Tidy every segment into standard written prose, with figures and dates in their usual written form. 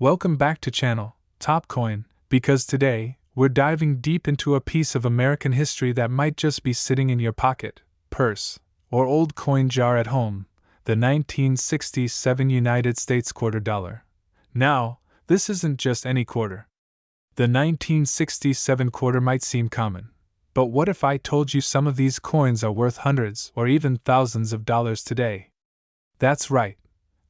Welcome back to channel, Top Coin, because today, we're diving deep into a piece of American history that might just be sitting in your pocket, purse, or old coin jar at home, the 1967 United States quarter dollar. Now, this isn't just any quarter. The 1967 quarter might seem common, but what if I told you some of these coins are worth hundreds or even thousands of dollars today? That's right.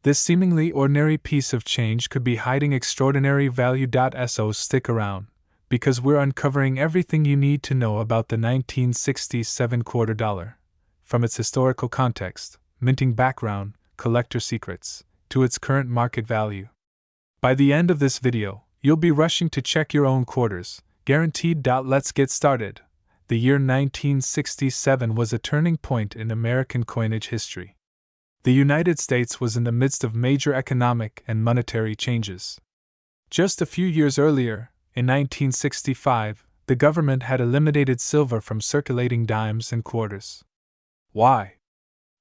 This seemingly ordinary piece of change could be hiding extraordinary value. So stick around, because we're uncovering everything you need to know about the 1967 quarter dollar, from its historical context, minting background, collector secrets, to its current market value. By the end of this video, you'll be rushing to check your own quarters, guaranteed. Let's get started. The year 1967 was a turning point in American coinage history. The United States was in the midst of major economic and monetary changes. Just a few years earlier, in 1965, the government had eliminated silver from circulating dimes and quarters. Why?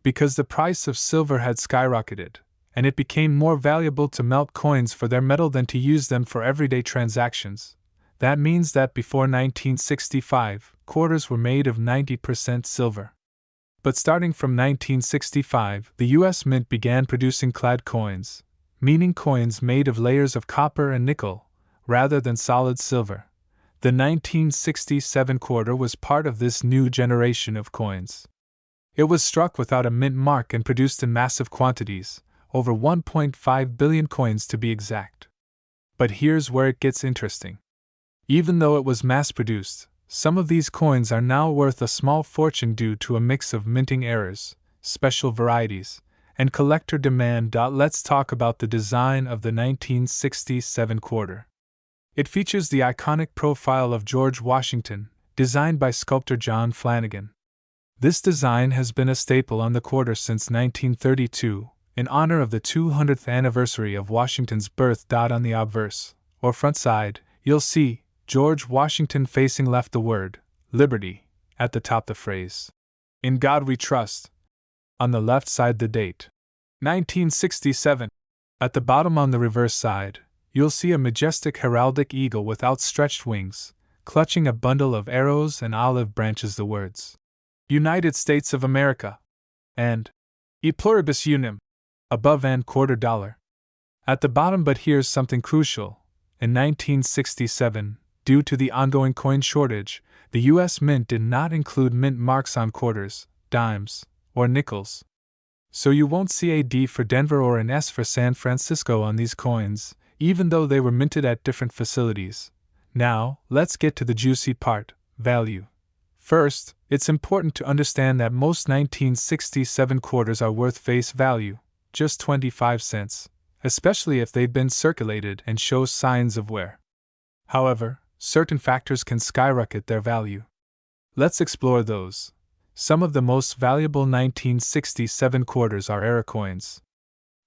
Because the price of silver had skyrocketed, and it became more valuable to melt coins for their metal than to use them for everyday transactions. That means that before 1965, quarters were made of 90% silver. But starting from 1965, the U.S. Mint began producing clad coins, meaning coins made of layers of copper and nickel, rather than solid silver. The 1967 quarter was part of this new generation of coins. It was struck without a mint mark and produced in massive quantities, over 1.5 billion coins to be exact. But here's where it gets interesting. Even though it was mass-produced, some of these coins are now worth a small fortune due to a mix of minting errors, special varieties, and collector demand. Let's talk about the design of the 1967 quarter. It features the iconic profile of George Washington, designed by sculptor John Flanagan. This design has been a staple on the quarter since 1932, in honor of the 200th anniversary of Washington's birth. On the obverse, or front side, you'll see George Washington facing left, the word liberty, at the top the phrase, "In God We Trust." On the left side the date, 1967. At the bottom on the reverse side, you'll see a majestic heraldic eagle with outstretched wings, clutching a bundle of arrows and olive branches, the words, "United States of America," and "E Pluribus Unum," above and quarter dollar. At the bottom. But here's something crucial. In 1967, due to the ongoing coin shortage, the U.S. Mint did not include mint marks on quarters, dimes, or nickels. So you won't see a D for Denver or an S for San Francisco on these coins, even though they were minted at different facilities. Now, let's get to the juicy part, value. First, it's important to understand that most 1967 quarters are worth face value, just 25 cents, especially if they've been circulated and show signs of wear. However, certain factors can skyrocket their value. Let's explore those. Some of the most valuable 1967 quarters are error coins.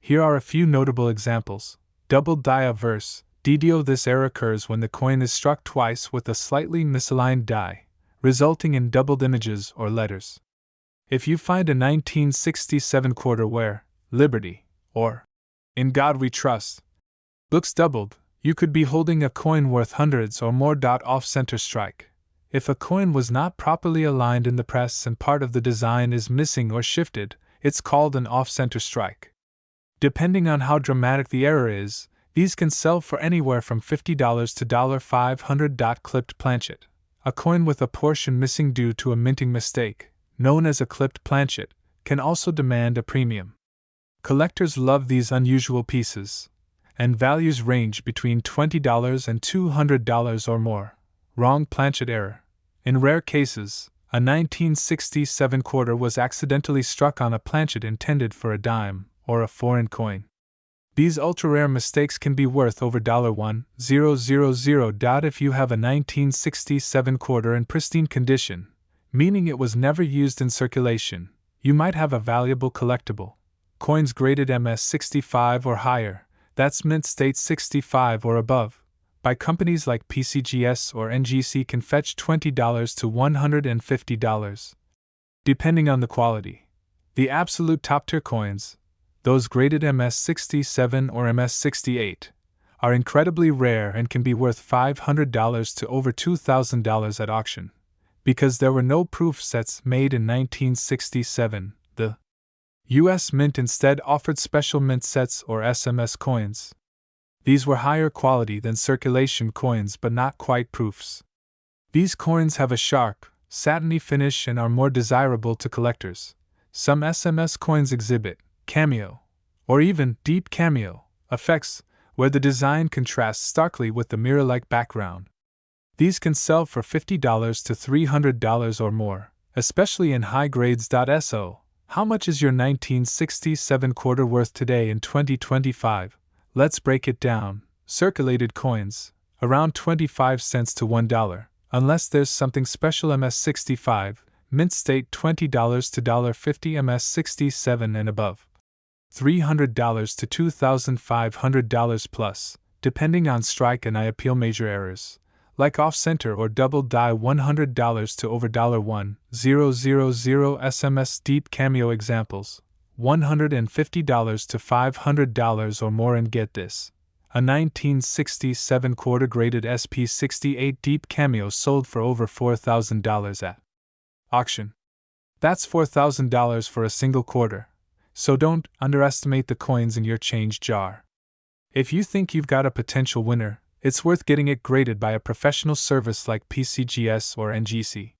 Here are a few notable examples. Doubled die obverse, DDO. This error occurs when the coin is struck twice with a slightly misaligned die, resulting in doubled images or letters. If you find a 1967 quarter where Liberty, or In God We Trust, looks doubled, you could be holding a coin worth hundreds or more. Off-center strike. If a coin was not properly aligned in the press and part of the design is missing or shifted, it's called an off-center strike. Depending on how dramatic the error is, these can sell for anywhere from $50 to $500. Clipped planchet. A coin with a portion missing due to a minting mistake, known as a clipped planchet, can also demand a premium. Collectors love these unusual pieces, and values range between $20 and $200 or more. Wrong planchet error. In rare cases, a 1967 quarter was accidentally struck on a planchet intended for a dime or a foreign coin. These ultra-rare mistakes can be worth over $1,000. If you have a 1967 quarter in pristine condition, meaning it was never used in circulation, you might have a valuable collectible. Coins graded MS-65 or higher, that's mint state 65 or above, by companies like PCGS or NGC can fetch $20 to $150, depending on the quality. The absolute top-tier coins, those graded MS-67 or MS-68, are incredibly rare and can be worth $500 to over $2,000 at auction. Because there were no proof sets made in 1967, the U.S. Mint instead offered special mint sets or SMS coins. These were higher quality than circulation coins but not quite proofs. These coins have a sharp, satiny finish and are more desirable to collectors. Some SMS coins exhibit cameo, or even deep cameo, effects, where the design contrasts starkly with the mirror-like background. These can sell for $50 to $300 or more, especially in high grades. So, how much is your 1967 quarter worth today in 2025? Let's break it down. Circulated coins, around 25 cents to $1, unless there's something special. MS65, mint state $20 to $1.50. MS67 and above, $300 to $2,500 plus, depending on strike and I appeal major errors, like off-center or double die. $100 to over $1,000. SMS deep cameo examples, $150 to $500 or more. And get this, a 1967 quarter graded SP68 deep cameo sold for over $4,000 at auction. That's $4,000 for a single quarter. So don't underestimate the coins in your change jar. If you think you've got a potential winner, it's worth getting it graded by a professional service like PCGS or NGC.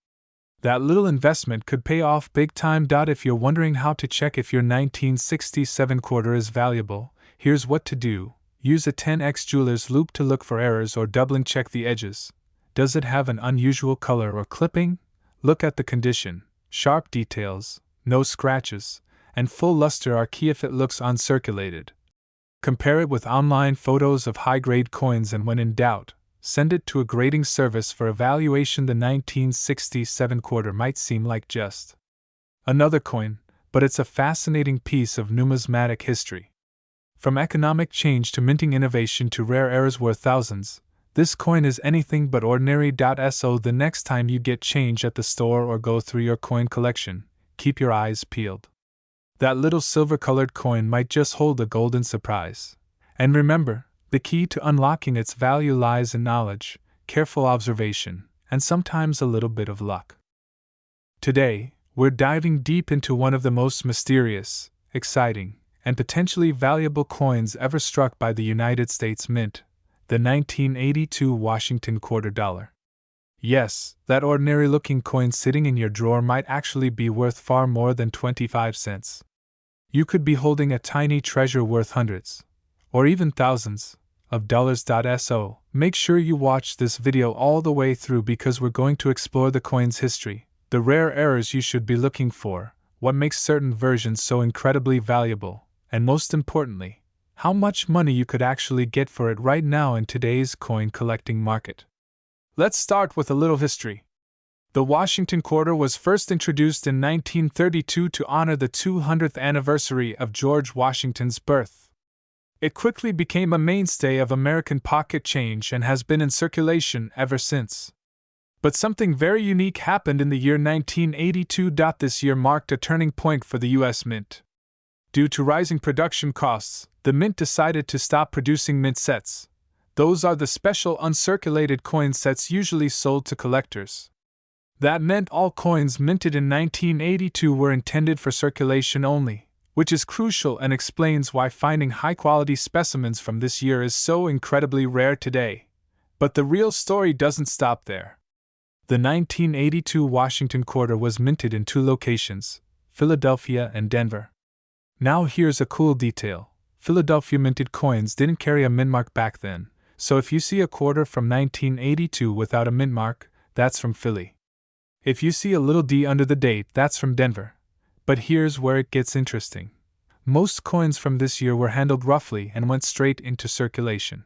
That little investment could pay off big time. If you're wondering how to check if your 1967 quarter is valuable, here's what to do. Use a 10x jeweler's loupe to look for errors or doubling check the edges. Does it have an unusual color or clipping? Look at the condition. Sharp details, no scratches, and full luster are key if it looks uncirculated. Compare it with online photos of high-grade coins and when in doubt, send it to a grading service for evaluation. The 1967 quarter might seem like just another coin, but it's a fascinating piece of numismatic history. From economic change to minting innovation to rare errors worth thousands, this coin is anything but ordinary. So the next time you get change at the store or go through your coin collection, keep your eyes peeled. That little silver-colored coin might just hold a golden surprise. And remember, the key to unlocking its value lies in knowledge, careful observation, and sometimes a little bit of luck. Today, we're diving deep into one of the most mysterious, exciting, and potentially valuable coins ever struck by the United States Mint, the 1982 Washington quarter dollar. Yes, that ordinary-looking coin sitting in your drawer might actually be worth far more than 25 cents. You could be holding a tiny treasure worth hundreds, or even thousands, of dollars. So, make sure you watch this video all the way through because we're going to explore the coin's history, the rare errors you should be looking for, what makes certain versions so incredibly valuable, and most importantly, how much money you could actually get for it right now in today's coin collecting market. Let's start with a little history. The Washington quarter was first introduced in 1932 to honor the 200th anniversary of George Washington's birth. It quickly became a mainstay of American pocket change and has been in circulation ever since. But something very unique happened in the year 1982. This year marked a turning point for the U.S. Mint. Due to rising production costs, the Mint decided to stop producing mint sets. Those are the special uncirculated coin sets usually sold to collectors. That meant all coins minted in 1982 were intended for circulation only, which is crucial and explains why finding high-quality specimens from this year is so incredibly rare today. But the real story doesn't stop there. The 1982 Washington quarter was minted in two locations, Philadelphia and Denver. Now here's a cool detail. Philadelphia minted coins didn't carry a mint mark back then. So if you see a quarter from 1982 without a mint mark, that's from Philly. If you see a little D under the date, that's from Denver. But here's where it gets interesting. Most coins from this year were handled roughly and went straight into circulation.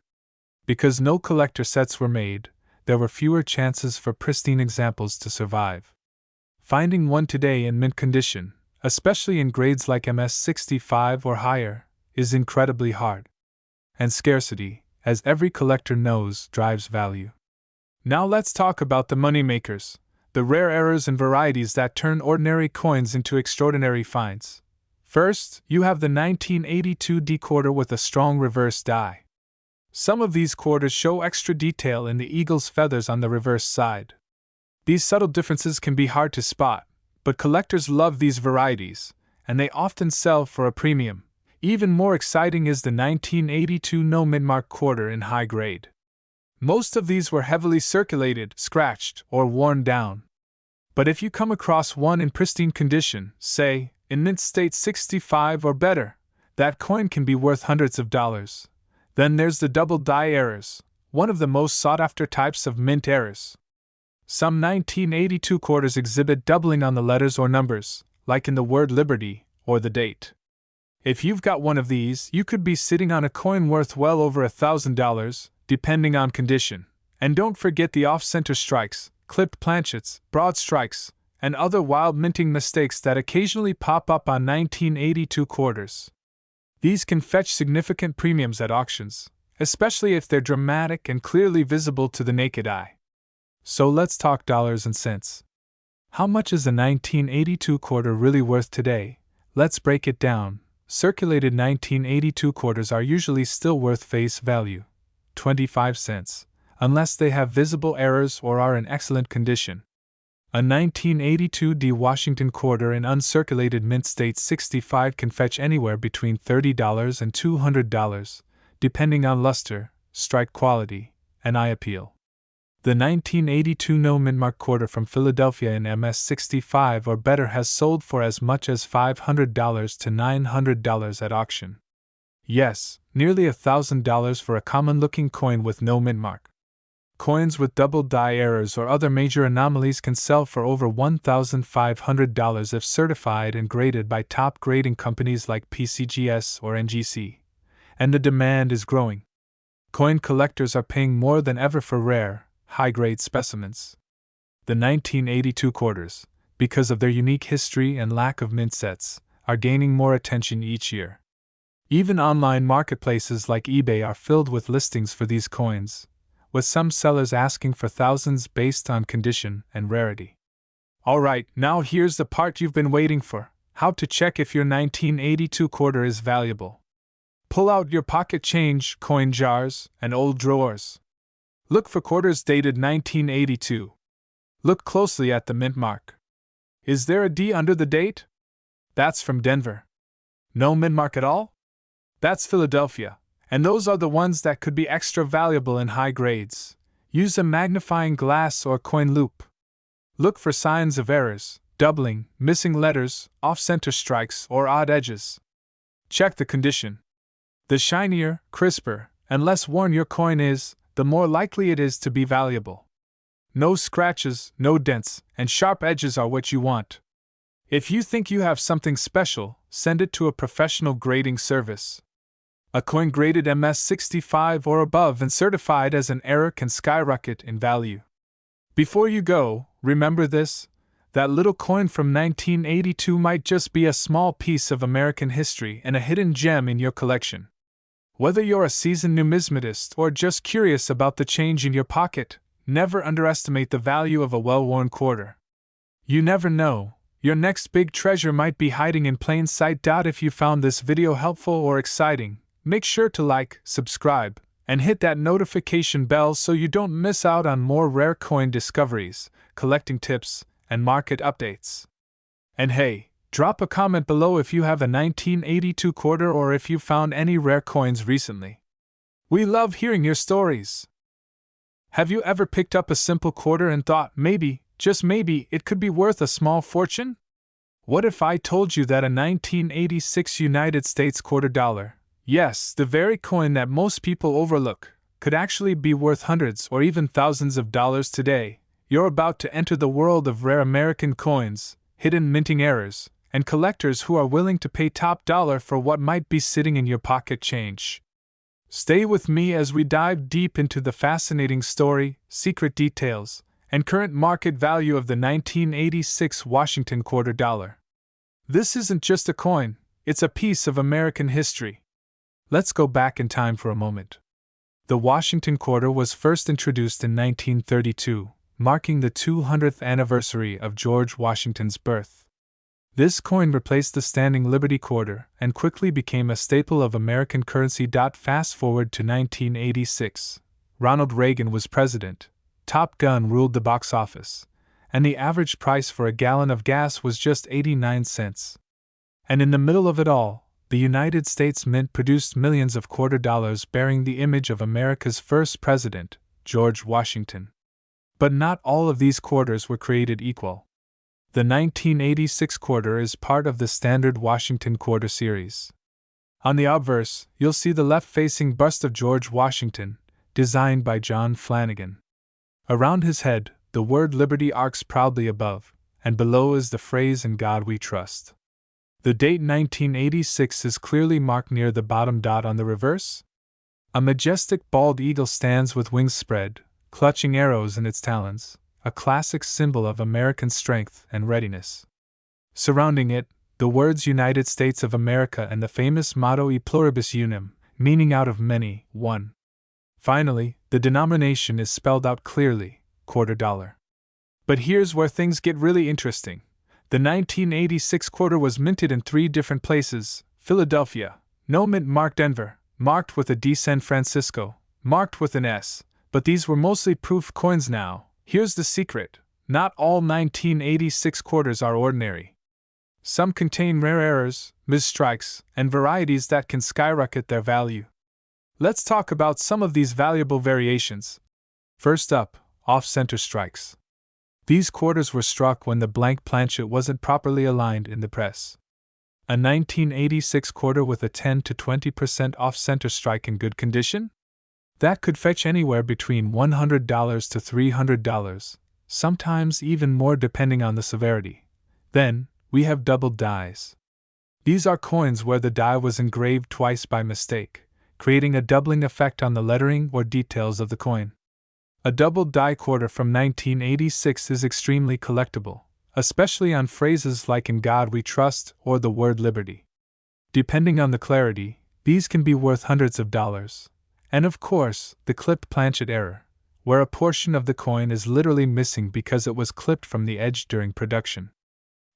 Because no collector sets were made, there were fewer chances for pristine examples to survive. Finding one today in mint condition, especially in grades like MS65 or higher, is incredibly hard. And scarcity, as every collector knows, drives value. Now let's talk about the moneymakers, the rare errors and varieties that turn ordinary coins into extraordinary finds. First, you have the 1982 D quarter with a strong reverse die. Some of these quarters show extra detail in the eagle's feathers on the reverse side. These subtle differences can be hard to spot, but collectors love these varieties, and they often sell for a premium. Even more exciting is the 1982 no mint-mark quarter in high grade. Most of these were heavily circulated, scratched, or worn down. But if you come across one in pristine condition, say, in mint state 65 or better, that coin can be worth hundreds of dollars. Then there's the double die errors, one of the most sought-after types of mint errors. Some 1982 quarters exhibit doubling on the letters or numbers, like in the word Liberty or the date. If you've got one of these, you could be sitting on a coin worth well over $1,000, depending on condition. And don't forget the off-center strikes, clipped planchets, broad strikes, and other wild minting mistakes that occasionally pop up on 1982 quarters. These can fetch significant premiums at auctions, especially if they're dramatic and clearly visible to the naked eye. So let's talk dollars and cents. How much is a 1982 quarter really worth today? Let's break it down. Circulated 1982 quarters are usually still worth face value, 25 cents, unless they have visible errors or are in excellent condition. A 1982 D Washington quarter in uncirculated mint state 65 can fetch anywhere between $30 and $200, depending on luster, strike quality, and eye appeal. The 1982 no mint-mark quarter from Philadelphia in MS 65 or better has sold for as much as $500 to $900 at auction. Yes, nearly $1,000 for a common-looking coin with no mint-mark. Coins with double die errors or other major anomalies can sell for over $1,500 if certified and graded by top grading companies like PCGS or NGC. And the demand is growing. Coin collectors are paying more than ever for rare, high-grade specimens. The 1982 quarters, because of their unique history and lack of mint sets, are gaining more attention each year. Even online marketplaces like eBay are filled with listings for these coins, with some sellers asking for thousands based on condition and rarity. Alright, now here's the part you've been waiting for: how to check if your 1982 quarter is valuable. Pull out your pocket change, coin jars, and old drawers. Look for quarters dated 1982. Look closely at the mint mark. Is there a D under the date? That's from Denver. No mint mark at all? That's Philadelphia, and those are the ones that could be extra valuable in high grades. Use a magnifying glass or coin loop. Look for signs of errors, doubling, missing letters, off-center strikes, or odd edges. Check the condition. The shinier, crisper, and less worn your coin is, the more likely it is to be valuable. No scratches, no dents, and sharp edges are what you want. If you think you have something special, send it to a professional grading service. A coin graded MS 65 or above and certified as an error can skyrocket in value. Before you go, remember this: that little coin from 1982 might just be a small piece of American history and a hidden gem in your collection. Whether you're a seasoned numismatist or just curious about the change in your pocket, never underestimate the value of a well-worn quarter. You never know, your next big treasure might be hiding in plain sight. If you found this video helpful or exciting, make sure to like, subscribe, and hit that notification bell so you don't miss out on more rare coin discoveries, collecting tips, and market updates. And hey, drop a comment below if you have a 1982 quarter or if you found any rare coins recently. We love hearing your stories. Have you ever picked up a simple quarter and thought maybe, just maybe, it could be worth a small fortune? What if I told you that a 1986 United States quarter dollar, yes, the very coin that most people overlook, could actually be worth hundreds or even thousands of dollars today? You're about to enter the world of rare American coins, hidden minting errors, and collectors who are willing to pay top dollar for what might be sitting in your pocket change. Stay with me as we dive deep into the fascinating story, secret details, and current market value of the 1986 Washington quarter dollar. This isn't just a coin, it's a piece of American history. Let's go back in time for a moment. The Washington quarter was first introduced in 1932, marking the 200th anniversary of George Washington's birth. This coin replaced the standing Liberty quarter and quickly became a staple of American currency. Fast forward to 1986. Ronald Reagan was president, Top Gun ruled the box office, and the average price for a gallon of gas was just 89 cents. And in the middle of it all, the United States Mint produced millions of quarter dollars bearing the image of America's first president, George Washington. But not all of these quarters were created equal. The 1986 quarter is part of the standard Washington quarter series. On the obverse, you'll see the left-facing bust of George Washington, designed by John Flanagan. Around his head, the word Liberty arcs proudly above, and below is the phrase "In God We Trust." The date 1986 is clearly marked near the bottom. On the reverse, a majestic bald eagle stands with wings spread, clutching arrows in its talons, a classic symbol of American strength and readiness. Surrounding it, the words United States of America and the famous motto E pluribus unum, meaning out of many, one. Finally, the denomination is spelled out clearly, quarter dollar. But here's where things get really interesting. The 1986 quarter was minted in 3 different places: Philadelphia, no mint marked; Denver, marked with a D; San Francisco, marked with an S, but these were mostly proof coins. Now, here's the secret: not all 1986 quarters are ordinary. Some contain rare errors, misstrikes, and varieties that can skyrocket their value. Let's talk about some of these valuable variations. First up, off-center strikes. These quarters were struck when the blank planchet wasn't properly aligned in the press. A 1986 quarter with a 10 to 20% off-center strike in good condition? That could fetch anywhere between $100 to $300, sometimes even more depending on the severity. Then, we have doubled dies. These are coins where the die was engraved twice by mistake, creating a doubling effect on the lettering or details of the coin. A doubled die quarter from 1986 is extremely collectible, especially on phrases like "In God We Trust" or the word "Liberty." Depending on the clarity, these can be worth hundreds of dollars. And of course, the clipped planchet error, where a portion of the coin is literally missing because it was clipped from the edge during production.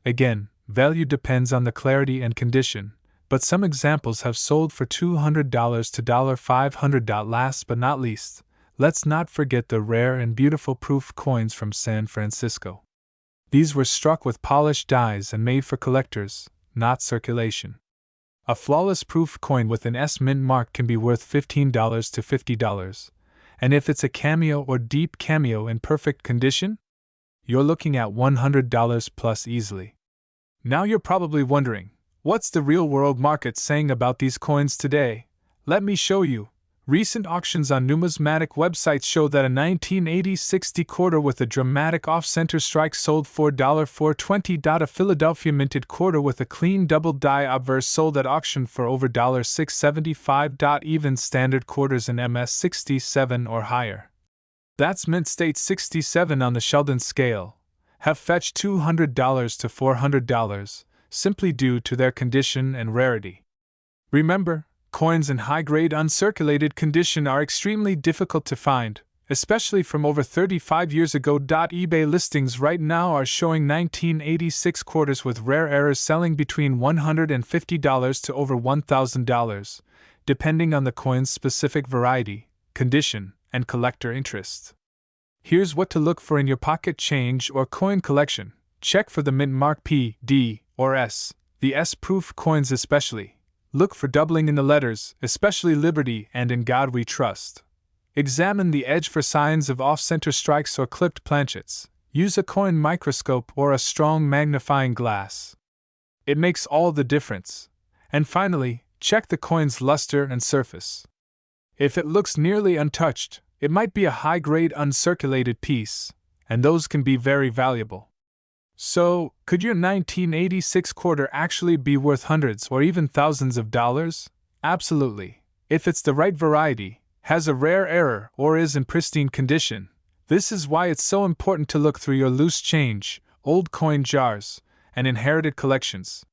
Again, value depends on the clarity and condition, but some examples have sold for $200 to $500. Last but not least, let's not forget the rare and beautiful proof coins from San Francisco. These were struck with polished dies and made for collectors, not circulation. A flawless proof coin with an S mint mark can be worth $15 to $50, and if it's a cameo or deep cameo in perfect condition, you're looking at $100 plus easily. Now you're probably wondering, what's the real-world market saying about these coins today? Let me show you. Recent auctions on numismatic websites show that a 1986 quarter with a dramatic off-center strike sold for $420. A Philadelphia minted quarter with a clean double die obverse sold at auction for over $675. Even standard quarters in MS 67 or higher, that's Mint State 67 on the Sheldon scale, have fetched $200 to $400, simply due to their condition and rarity. Remember, coins in high-grade uncirculated condition are extremely difficult to find, especially from over 35 years ago. eBay listings right now are showing 1986 quarters with rare errors selling between $150 to over $1,000, depending on the coin's specific variety, condition, and collector interest. Here's what to look for in your pocket change or coin collection. Check for the mint mark P, D, or S, the S-proof coins especially. Look for doubling in the letters, especially Liberty and In God We Trust. Examine the edge for signs of off-center strikes or clipped planchets. Use a coin microscope or a strong magnifying glass. It makes all the difference. And finally, check the coin's luster and surface. If it looks nearly untouched, it might be a high-grade uncirculated piece, and those can be very valuable. So, could your 1986 quarter actually be worth hundreds or even thousands of dollars? Absolutely. If it's the right variety, has a rare error, or is in pristine condition. This is why it's so important to look through your loose change, old coin jars, and inherited collections.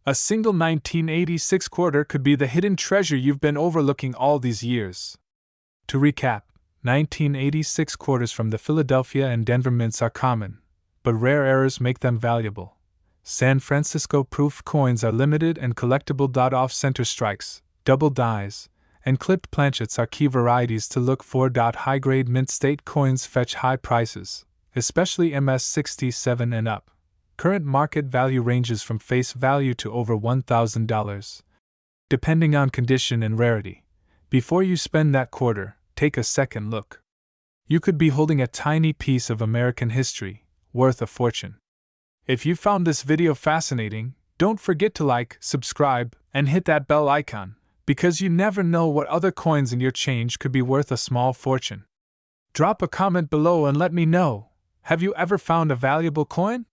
A single 1986 quarter could be the hidden treasure you've been overlooking all these years. To recap, 1986 quarters from the Philadelphia and Denver mints are common, but rare errors make them valuable. San Francisco proof coins are limited and collectible. Off-center strikes, double dies, and clipped planchets are key varieties to look for. High-grade mint state coins fetch high prices, especially MS-67 and up. Current market value ranges from face value to over $1,000, depending on condition and rarity. Before you spend that quarter, take a second look. You could be holding a tiny piece of American history, worth a fortune. If you found this video fascinating, don't forget to like, subscribe, and hit that bell icon, because you never know what other coins in your change could be worth a small fortune. Drop a comment below and let me know, have you ever found a valuable coin?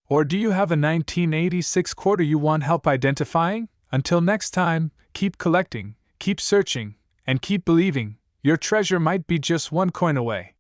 Or do you have a 1986 quarter you want help identifying? Until next time, keep collecting, keep searching, and keep believing. Your treasure might be just one coin away.